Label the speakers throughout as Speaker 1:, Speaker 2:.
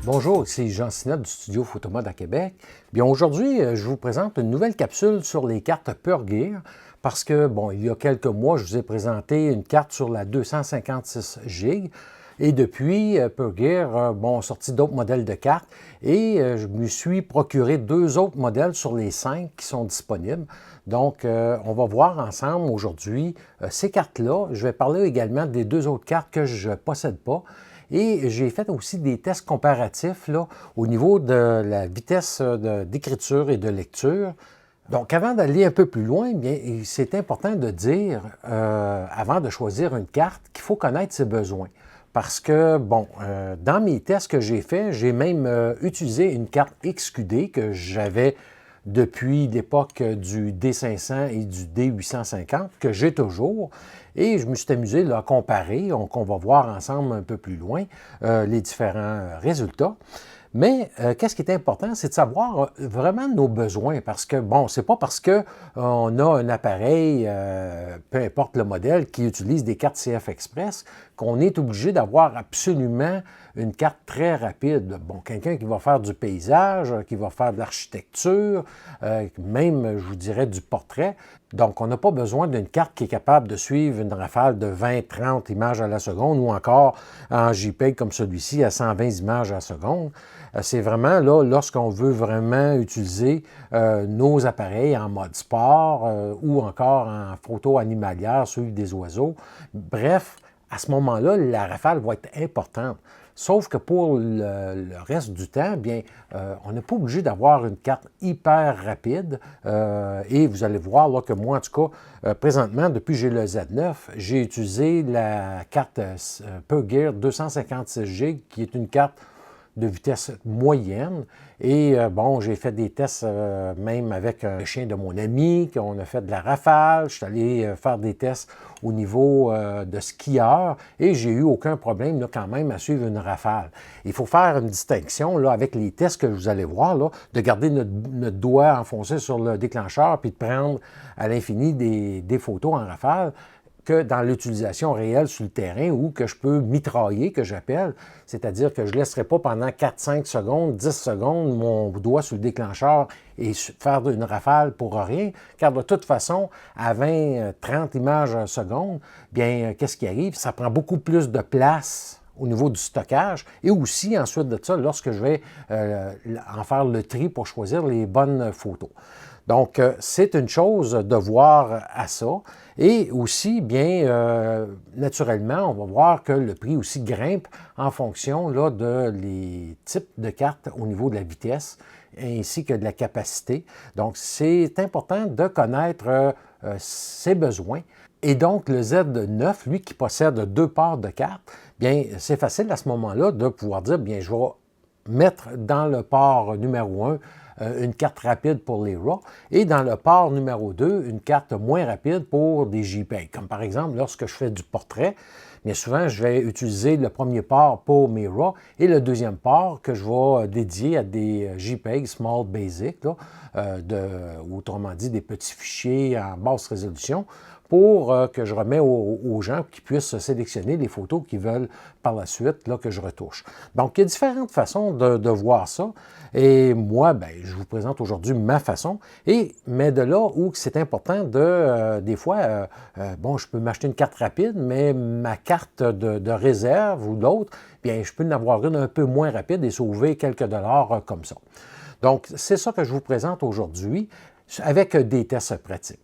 Speaker 1: Bonjour, ici Jean Sinette du studio Photomode à Québec. Bien, aujourd'hui, je vous présente une nouvelle capsule sur les cartes Pure-Gear parce que, bon, il y a quelques mois, je vous ai présenté une carte sur la 256 GB et depuis, Pure-Gear ont sorti d'autres modèles de cartes et je me suis procuré deux autres modèles sur les 5 qui sont disponibles. Donc, on va voir ensemble aujourd'hui ces cartes-là. Je vais parler également des deux autres cartes que je ne possède pas. Et j'ai fait aussi des tests comparatifs là, au niveau de la vitesse d'écriture et de lecture. Donc, avant d'aller un peu plus loin, bien, c'est important de dire, avant de choisir une carte, qu'il faut connaître ses besoins. Parce que, bon, dans mes tests que j'ai faits, j'ai même utilisé une carte XQD que j'avais depuis l'époque du D500 et du D850, que j'ai toujours. Et je me suis amusé là, à comparer, donc on va voir ensemble un peu plus loin les différents résultats. Mais qu'est-ce qui est important, c'est de savoir vraiment nos besoins, parce que, bon, c'est pas parce qu'on a un appareil, peu importe le modèle, qui utilise des cartes CF Express, qu'on est obligé d'avoir absolument une carte très rapide. Bon, quelqu'un qui va faire du paysage, qui va faire de l'architecture, même, je vous dirais, du portrait. Donc, on n'a pas besoin d'une carte qui est capable de suivre une rafale de 20-30 images à la seconde ou encore en JPEG comme celui-ci à 120 images à la seconde. C'est vraiment là, lorsqu'on veut vraiment utiliser nos appareils en mode sport ou encore en photo animalière, suivre des oiseaux. Bref, à ce moment-là, la rafale va être importante. Sauf que pour le reste du temps, bien, on n'est pas obligé d'avoir une carte hyper rapide. Et vous allez voir là, que moi, en tout cas, présentement, depuis que j'ai le Z9, j'ai utilisé la carte Pure-Gear 256GB, qui est une carte de vitesse moyenne. Et bon, j'ai fait des tests même avec un chien de mon ami, qu'on a fait de la rafale. Je suis allé faire des tests au niveau de skieur et j'ai eu aucun problème là, quand même à suivre une rafale. Il faut faire une distinction là, avec les tests que vous allez voir, là, de garder notre doigt enfoncé sur le déclencheur puis de prendre à l'infini des photos en rafale, que dans l'utilisation réelle sur le terrain ou que je peux mitrailler, que j'appelle, c'est-à-dire que je ne laisserai pas pendant 4-5 secondes, 10 secondes mon doigt sur le déclencheur et faire une rafale pour rien, car de toute façon, à 20-30 images à seconde, bien, qu'est-ce qui arrive? Ça prend beaucoup plus de place au niveau du stockage et aussi, ensuite de ça, lorsque je vais en faire le tri pour choisir les bonnes photos. Donc, c'est une chose de voir à ça. Et aussi, bien, naturellement, on va voir que le prix aussi grimpe en fonction là, de les types de cartes au niveau de la vitesse ainsi que de la capacité. Donc, c'est important de connaître ses besoins. Et donc, le Z9, lui, qui possède deux paires de cartes, bien, c'est facile à ce moment-là de pouvoir dire, bien, je vais mettre dans le port numéro 1 une carte rapide pour les RAW et dans le port numéro 2, une carte moins rapide pour des JPEG. Comme par exemple, lorsque je fais du portrait, bien souvent, je vais utiliser le premier port pour mes RAW et le deuxième port que je vais dédier à des JPEG Small Basic, là, autrement dit, des petits fichiers en basse résolution, pour que je remets aux gens qui puissent sélectionner les photos qu'ils veulent par la suite là, que je retouche. Donc, il y a différentes façons de voir ça. Et moi, bien, je vous présente aujourd'hui ma façon. Mais de là où c'est important des fois, bon, je peux m'acheter une carte rapide, mais ma carte de réserve ou l'autre, bien, je peux en avoir une un peu moins rapide et sauver quelques dollars comme ça. Donc, c'est ça que je vous présente aujourd'hui avec des tests pratiques.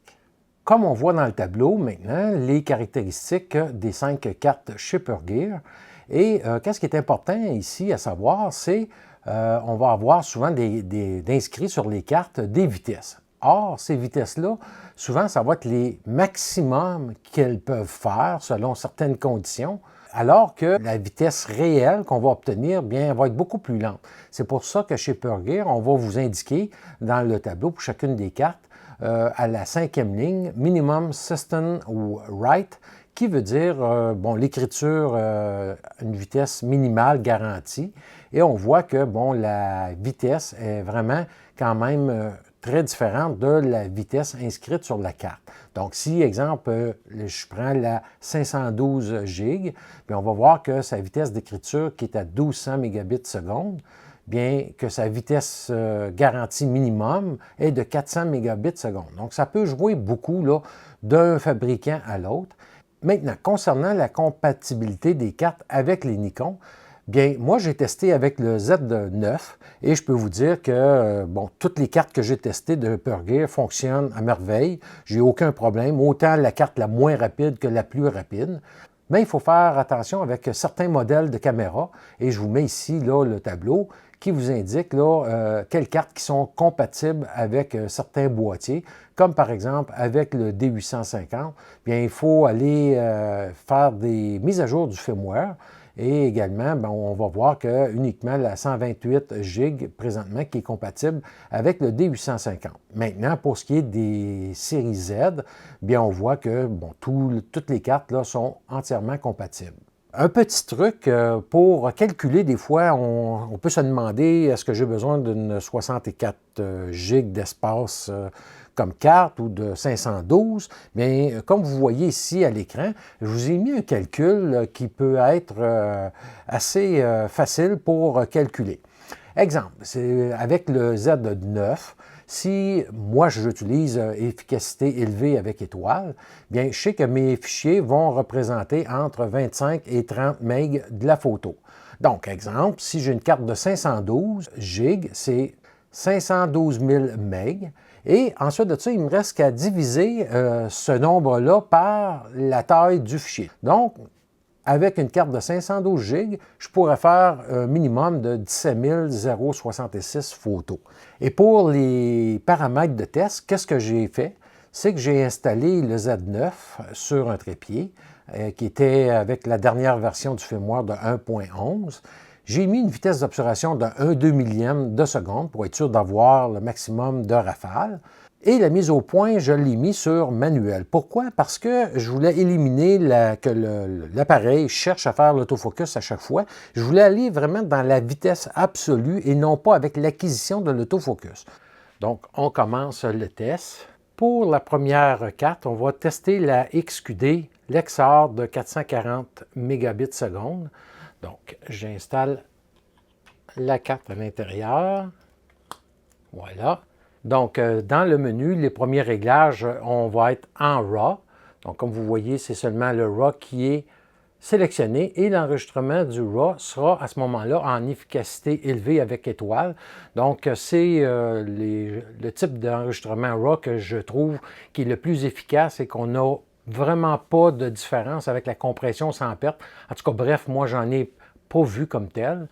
Speaker 1: Comme on voit dans le tableau maintenant, les caractéristiques des 5 cartes chez Pure-Gear. Et qu'est-ce qui est important ici à savoir, c'est on va avoir souvent d'inscrits sur les cartes des vitesses. Or, ces vitesses-là, souvent, ça va être les maximums qu'elles peuvent faire selon certaines conditions. alors que la vitesse réelle qu'on va obtenir, bien, va être beaucoup plus lente. C'est pour ça que chez PureGear, on va vous indiquer dans le tableau pour chacune des cartes, à la 5e ligne, Minimum System ou Write, qui veut dire, bon, l'écriture, une vitesse minimale garantie. Et on voit que, bon, la vitesse est vraiment quand même très différente de la vitesse inscrite sur la carte. Donc, si, exemple, je prends la 512 GB, bien, on va voir que sa vitesse d'écriture, qui est à 1200 mégabits seconde, bien que sa vitesse garantie minimum est de 400 mégabits seconde. Donc, ça peut jouer beaucoup là, d'un fabricant à l'autre. Maintenant, concernant la compatibilité des cartes avec les Nikon, bien, moi, j'ai testé avec le Z9 et je peux vous dire que, bon, toutes les cartes que j'ai testées de PureGear fonctionnent à merveille. J'ai aucun problème, autant la carte la moins rapide que la plus rapide. Mais il faut faire attention avec certains modèles de caméra et je vous mets ici là, le tableau qui vous indique là, quelles cartes qui sont compatibles avec certains boîtiers, comme par exemple avec le D850. Bien, il faut aller faire des mises à jour du firmware. Et également, bien, on va voir que uniquement la 128 GB présentement qui est compatible avec le D850. Maintenant, pour ce qui est des séries Z, bien, on voit que bon, toutes les cartes là, sont entièrement compatibles. Un petit truc pour calculer, des fois, on peut se demander est-ce que j'ai besoin d'une 64 GB d'espace comme carte ou de 512. Bien, comme vous voyez ici à l'écran, je vous ai mis un calcul qui peut être assez facile pour calculer. Exemple, c'est avec le Z9. Si moi, j'utilise efficacité élevée avec étoile, bien, je sais que mes fichiers vont représenter entre 25 et 30 MB de la photo. Donc, exemple, si j'ai une carte de 512 GB, c'est 512 000 MB. Et ensuite de ça, il me reste qu'à diviser ce nombre-là par la taille du fichier. Donc, avec une carte de 512 GB, je pourrais faire un minimum de 17 066 photos. Et pour les paramètres de test, qu'est-ce que j'ai fait? C'est que j'ai installé le Z9 sur un trépied qui était avec la dernière version du firmware de 1.11. J'ai mis une vitesse d'obturation de 1/2 millième de seconde pour être sûr d'avoir le maximum de rafales. Et la mise au point, je l'ai mis sur manuel. Pourquoi? Parce que je voulais éliminer que l'appareil cherche à faire l'autofocus à chaque fois. Je voulais aller vraiment dans la vitesse absolue et non pas avec l'acquisition de l'autofocus. Donc, on commence le test. Pour la première carte, on va tester la XQD Lexar de 440 mégabits seconde. Donc, j'installe la carte à l'intérieur. Voilà. Donc, dans le menu, les premiers réglages, on va être en RAW. Donc, comme vous voyez, c'est seulement le RAW qui est sélectionné et l'enregistrement du RAW sera à ce moment-là en efficacité élevée avec étoile. Donc, c'est le type d'enregistrement RAW que je trouve qui est le plus efficace et qu'on n'a vraiment pas de différence avec la compression sans perte. En tout cas, bref, moi, j'en ai pas vu comme tel.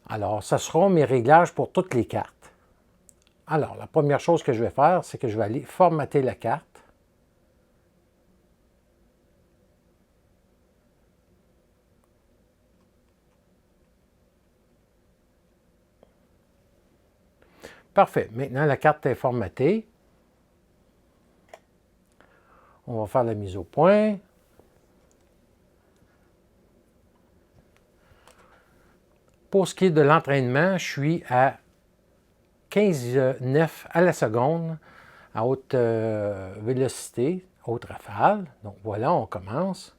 Speaker 1: Alors, ce seront mes réglages pour toutes les cartes. Alors, la première chose que je vais faire, c'est que je vais aller formater la carte. Parfait. Maintenant, la carte est formatée. On va faire la mise au point. Pour ce qui est de l'entraînement, je suis à 15,9 à la seconde à haute vélocité, haute rafale. Donc voilà, on commence.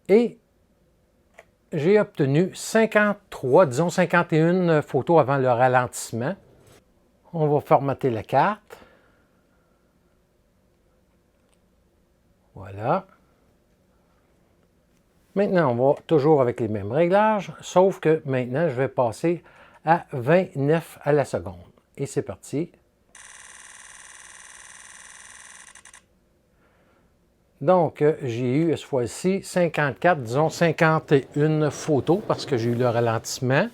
Speaker 1: Et j'ai obtenu 53, disons 51 photos avant le ralentissement. On va formater la carte. Voilà. Maintenant, on va toujours avec les mêmes réglages, sauf que maintenant, je vais passer à 29 à la seconde. Et c'est parti. Donc, j'ai eu cette fois-ci 54, disons 51 photos parce que j'ai eu le ralentissement.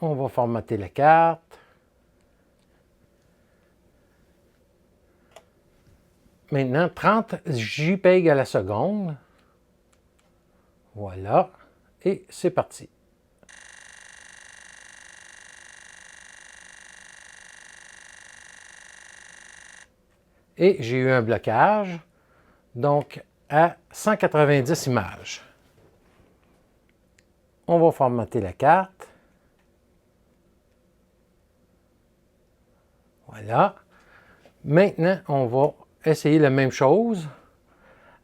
Speaker 1: On va formater la carte. Maintenant, 30 JPEG à la seconde. Voilà. Et c'est parti. Et j'ai eu un blocage, donc à 190 images. On va formater la carte. Voilà. Maintenant, on va essayer la même chose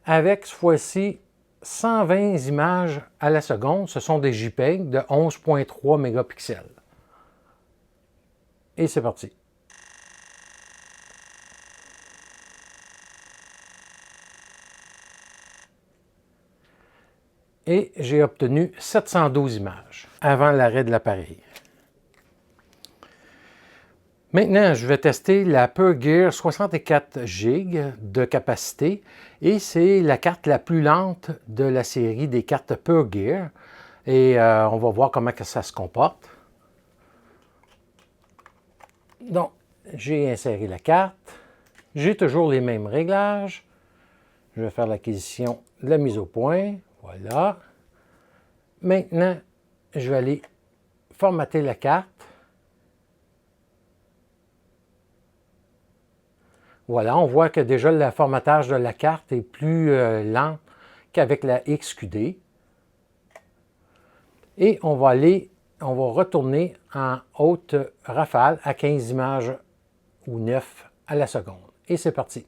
Speaker 1: avec, cette fois-ci, 120 images à la seconde. Ce sont des JPEG de 11,3 mégapixels. Et c'est parti. Et j'ai obtenu 712 images avant l'arrêt de l'appareil. Maintenant, je vais tester la PureGear 64 GB de capacité et c'est la carte la plus lente de la série des cartes PureGear. Et on va voir comment ça se comporte. Donc, j'ai inséré la carte. J'ai toujours les mêmes réglages. Je vais faire l'acquisition de la mise au point. Voilà. Maintenant, je vais aller formater la carte. Voilà, on voit que déjà le formatage de la carte est plus lent qu'avec la XQD. Et on va retourner en haute rafale à 15 images ou 9 à la seconde. Et c'est parti.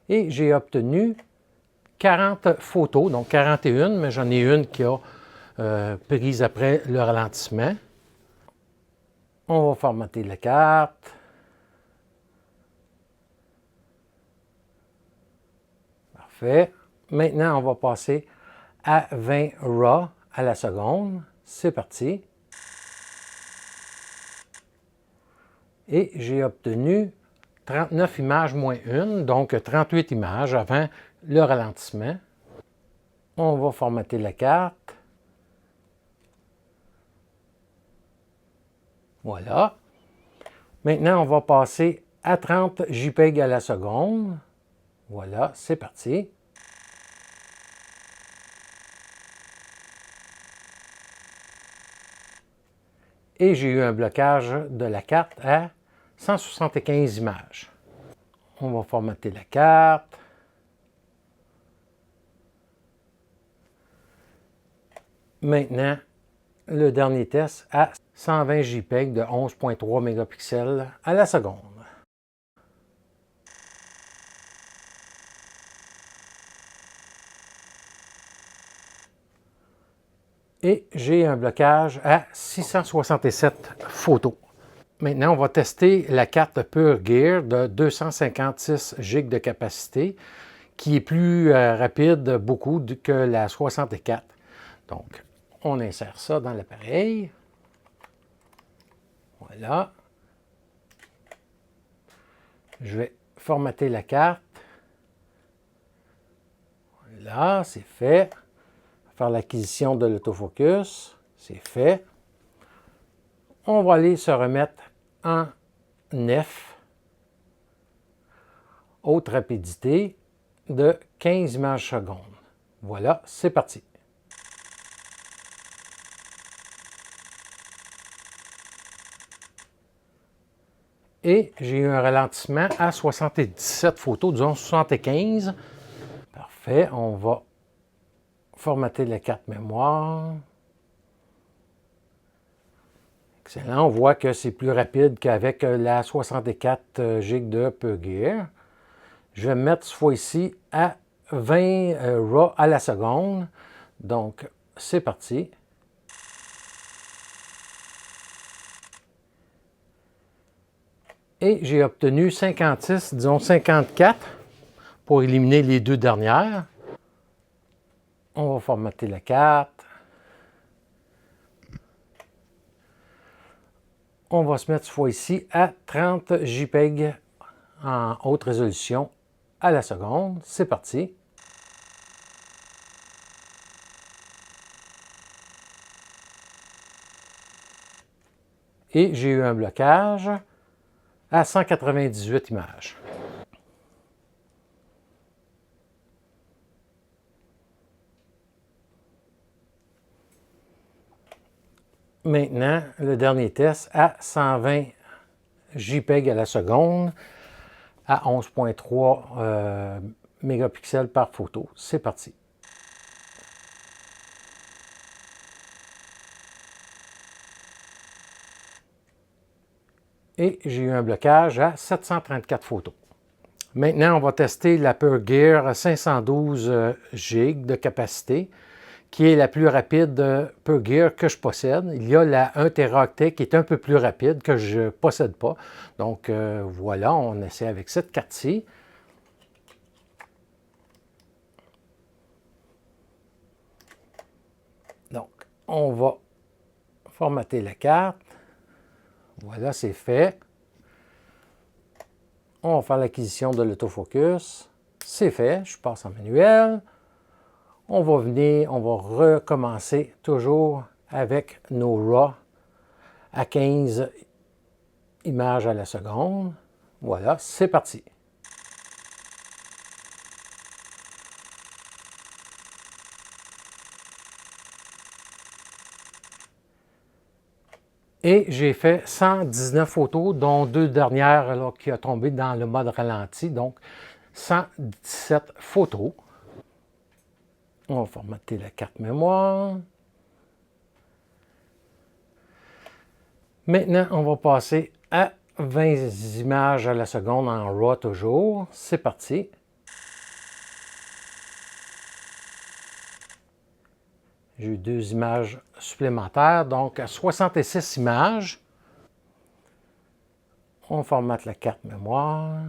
Speaker 1: Et j'ai obtenu 40 photos, donc 41, mais j'en ai une qui a prise après le ralentissement. On va formater la carte. Parfait. Maintenant, on va passer à 20 RAW à la seconde. C'est parti. Et j'ai obtenu 39 images moins 1, donc 38 images avant le ralentissement. On va formater la carte. Voilà. Maintenant, on va passer à 30 JPEG à la seconde. Voilà, c'est parti. Et j'ai eu un blocage de la carte à 175 images. On va formater la carte. Maintenant, le dernier test à 120 JPEG de 11,3 mégapixels à la seconde. Et j'ai un blocage à 667 photos. Maintenant, on va tester la carte PureGear de 256 GB de capacité, qui est plus rapide beaucoup que la 64. Donc, on insère ça dans l'appareil. Voilà. Je vais formater la carte. Voilà, c'est fait. Faire l'acquisition de l'autofocus. C'est fait. On va aller se remettre en F. Haute rapidité de 15 images secondes. Voilà, c'est parti. Et j'ai eu un ralentissement à 77 photos, disons 75. Parfait, on va formater la carte mémoire. Excellent, on voit que c'est plus rapide qu'avec la 64 GB de PureGear. Je vais me mettre cette fois-ci à 20 RAW à la seconde. Donc, c'est parti. Et j'ai obtenu 56, disons 54, pour éliminer les deux dernières. On va formater la carte. On va se mettre cette fois-ci à 30 JPEG en haute résolution à la seconde. C'est parti. Et j'ai eu un blocage à 198 images. Maintenant, le dernier test à 120 JPEG à la seconde à 11,3 mégapixels par photo. C'est parti. Et j'ai eu un blocage à 734 photos. Maintenant, on va tester la PureGear 512 GB de capacité, qui est la plus rapide PureGear que je possède. Il y a la 1 Teraoctet qui est un peu plus rapide, que je ne possède pas. Donc voilà, on essaie avec cette carte-ci. Donc, on va formater la carte. Voilà, c'est fait. On va faire l'acquisition de l'autofocus. C'est fait, je passe en manuel. On va venir, on va recommencer toujours avec nos RAW à 15 images à la seconde. Voilà, c'est parti. Et j'ai fait 119 photos, dont 2 dernières là, qui ont tombé dans le mode ralenti, donc 117 photos. On va formater la carte mémoire. Maintenant, on va passer à 20 images à la seconde en RAW toujours. C'est parti. J'ai eu 2 images supplémentaires, donc à 66 images. On formate la carte mémoire.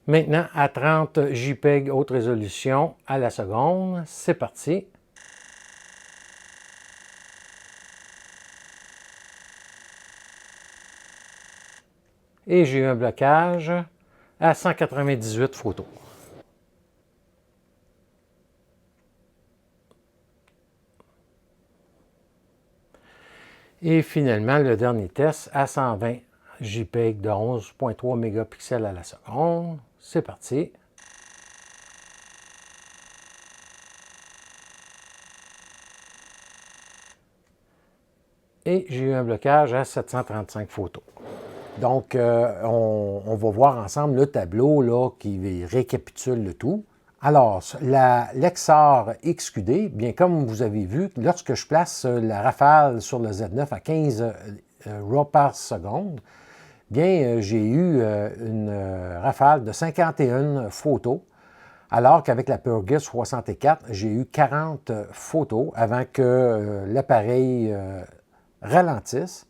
Speaker 1: Maintenant, à 30 JPEG haute résolution à la seconde, c'est parti. Et j'ai eu un blocage à 198 photos. Et finalement, le dernier test à 120 JPEG de 11,3 mégapixels à la seconde. C'est parti. Et j'ai eu un blocage à 735 photos. Donc, on va voir ensemble le tableau là, qui récapitule le tout. Alors, la Lexar XQD, bien comme vous avez vu, lorsque je place la Rafale sur le Z9 à 15 RAW par seconde, bien, j'ai eu une Rafale de 51 photos, alors qu'avec la PureGear 64, j'ai eu 40 photos avant que l'appareil ralentisse.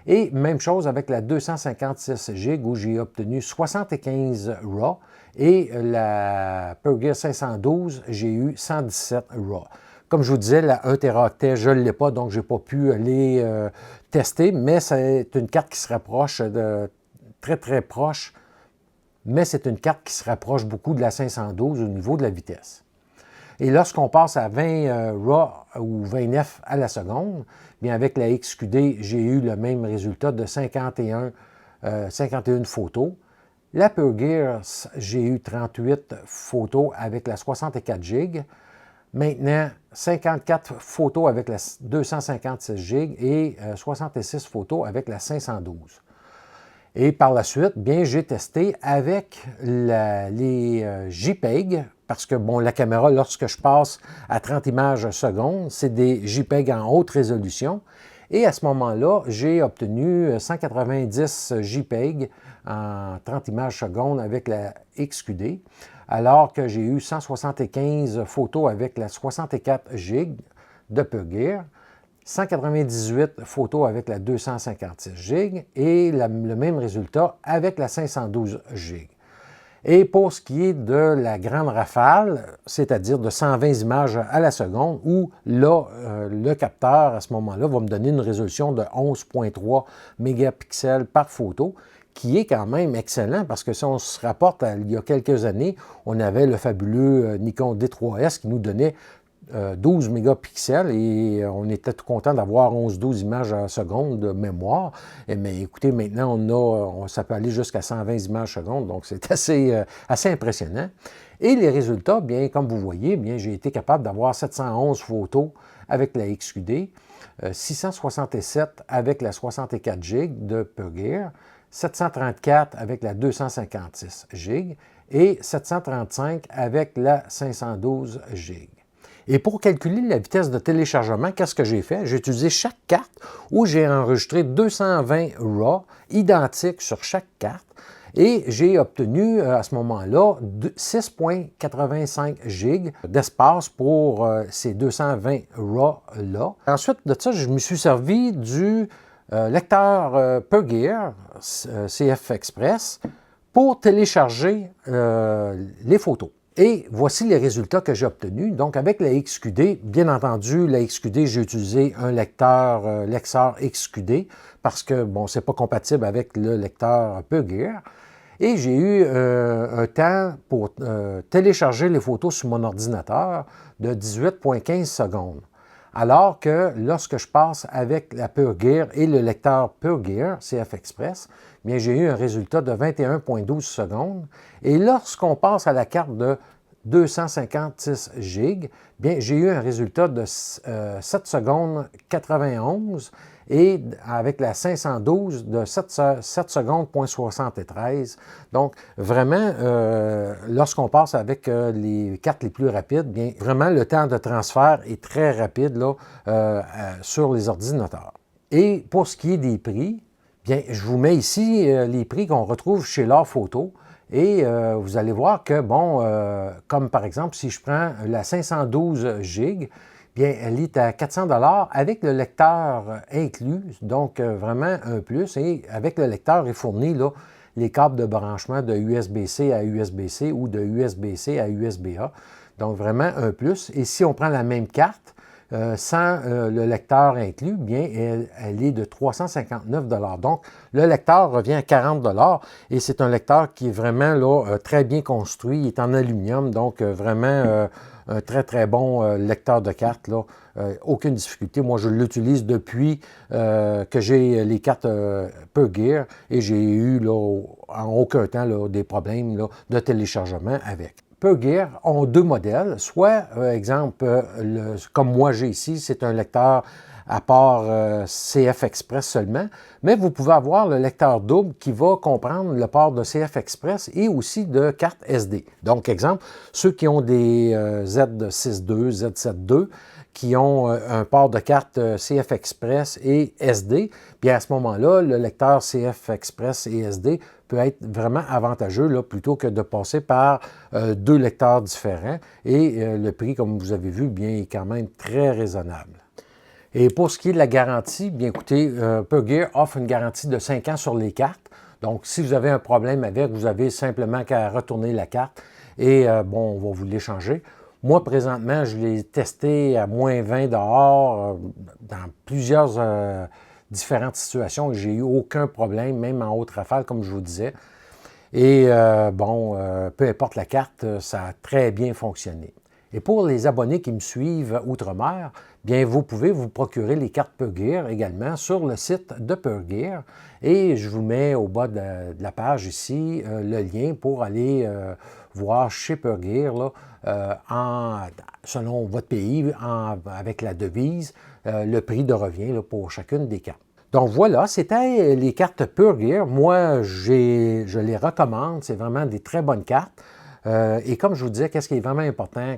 Speaker 1: Et même chose avec la 256 GB où j'ai obtenu 75 RAW et la PureGear 512, j'ai eu 117 RAW. Comme je vous disais, la 1 Teraoctet, je ne l'ai pas, donc je n'ai pas pu les tester, mais c'est une carte qui se rapproche de très très proche, mais c'est une carte qui se rapproche beaucoup de la 512 au niveau de la vitesse. Et lorsqu'on passe à 20 RAW ou 29 à la seconde, bien avec la XQD, j'ai eu le même résultat de 51 photos. La PureGear, j'ai eu 38 photos avec la 64 GB. Maintenant, 54 photos avec la 256 GB et 66 photos avec la 512. Et par la suite, bien, j'ai testé avec les JPEG, parce que, bon, la caméra, lorsque je passe à 30 images seconde, c'est des JPEG en haute résolution. Et à ce moment-là, j'ai obtenu 190 JPEG en 30 images secondes avec la XQD, alors que j'ai eu 175 photos avec la 64 GB de PureGear, 198 photos avec la 256 GB et le même résultat avec la 512 GB. Et pour ce qui est de la grande rafale, c'est-à-dire de 120 images à la seconde, où là, le capteur, à ce moment-là, va me donner une résolution de 11,3 mégapixels par photo, qui est quand même excellent, parce que si on se rapporte à il y a quelques années, on avait le fabuleux Nikon D3S qui nous donnait 12 mégapixels et on était tout content d'avoir 11-12 images à seconde de mémoire. Mais écoutez, maintenant, ça peut aller jusqu'à 120 images à seconde, donc c'est assez impressionnant. Et les résultats, bien, comme vous voyez, bien, j'ai été capable d'avoir 711 photos avec la XQD, 667 avec la 64 GB de PureGear, 734 avec la 256 GB et 735 avec la 512 GB. Et pour calculer la vitesse de téléchargement, qu'est-ce que j'ai fait? J'ai utilisé chaque carte où j'ai enregistré 220 RAW identiques sur chaque carte et j'ai obtenu à ce moment-là 6,85 GB d'espace pour ces 220 RAW-là. Ensuite de ça, je me suis servi du lecteur PureGear CF Express pour télécharger les photos. Et voici les résultats que j'ai obtenus. Donc, avec la XQD, bien entendu, la XQD, j'ai utilisé un lecteur Lexar XQD parce que, bon, c'est pas compatible avec le lecteur PureGear. Et j'ai eu un temps pour télécharger les photos sur mon ordinateur de 18,15 secondes. Alors que lorsque je passe avec la PureGear et le lecteur PureGear CF Express, bien, j'ai eu un résultat de 21,12 secondes. Et lorsqu'on passe à la carte de 256 GB, bien, j'ai eu un résultat de 7 secondes 91 et avec la 512 de 7 secondes 73. Donc, vraiment, lorsqu'on passe avec les cartes les plus rapides, bien, vraiment, le temps de transfert est très rapide là, sur les ordinateurs. Et pour ce qui est des prix, bien, je vous mets ici les prix qu'on retrouve chez L'Art Photo. Et vous allez voir que, bon, comme par exemple, si je prends la 512 GB, bien, elle est à 400 $ avec le lecteur inclus, donc vraiment un plus. Et avec le lecteur est fourni là, les câbles de branchement de USB-C à USB-C ou de USB-C à USB-A. Donc vraiment un plus. Et si on prend la même carte, sans le lecteur inclus, bien, elle est de 359 $. Donc, le lecteur revient à 40 $ et c'est un lecteur qui est vraiment là, très bien construit. Il est en aluminium, donc vraiment un très, très bon lecteur de cartes. Là. Aucune difficulté. Moi, je l'utilise depuis que j'ai les cartes PureGear et j'ai eu là, en aucun temps là, des problèmes là, de téléchargement avec. PureGear ont deux modèles, soit, exemple, comme moi j'ai ici, c'est un lecteur à part CF Express seulement, mais vous pouvez avoir le lecteur double qui va comprendre le port de CF Express et aussi de carte SD. Donc, exemple, ceux qui ont des Z62, Z72, qui ont un port de carte CF Express et SD, bien à ce moment-là, le lecteur CF Express et SD peut être vraiment avantageux là, plutôt que de passer par deux lecteurs différents. Et le prix, comme vous avez vu, bien, est quand même très raisonnable. Et pour ce qui est de la garantie, bien écoutez, PureGear offre une garantie de 5 ans sur les cartes. Donc, si vous avez un problème avec, vous avez simplement qu'à retourner la carte et bon, on va vous l'échanger. Moi, présentement, je l'ai testé à moins 20 dehors dans plusieurs différentes situations et j'ai eu aucun problème, même en haute rafale, comme je vous disais. Et bon, peu importe la carte, ça a très bien fonctionné. Et pour les abonnés qui me suivent outre-mer, bien, vous pouvez vous procurer les cartes PureGear également sur le site de PureGear. Et je vous mets au bas de la page ici le lien pour aller voir chez PureGear, là, selon votre pays, avec la devise, le prix de revient là, pour chacune des cartes. Donc voilà, c'était les cartes PureGear. Moi, je les recommande. C'est vraiment des très bonnes cartes. Et comme je vous disais, qu'est-ce qui est vraiment important?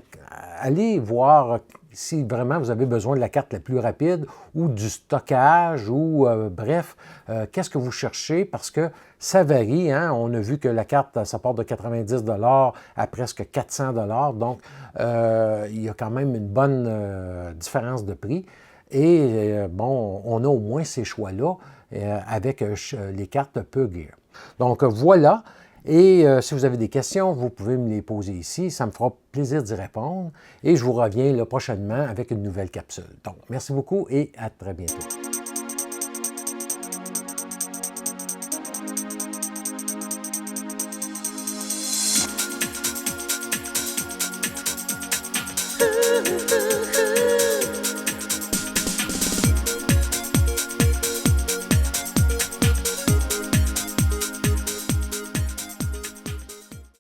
Speaker 1: Allez voir si vraiment vous avez besoin de la carte la plus rapide ou du stockage ou bref, qu'est-ce que vous cherchez parce que ça varie. Hein? On a vu que la carte, ça part de 90 $ à presque 400 $. Donc, il y a quand même une bonne différence de prix. Et bon, on a au moins ces choix-là avec les cartes PureGear. Donc voilà. Et si vous avez des questions, vous pouvez me les poser ici. Ça me fera plaisir d'y répondre. Et je vous reviens là, prochainement avec une nouvelle capsule. Donc, merci beaucoup et à très bientôt.
Speaker 2: Ooh.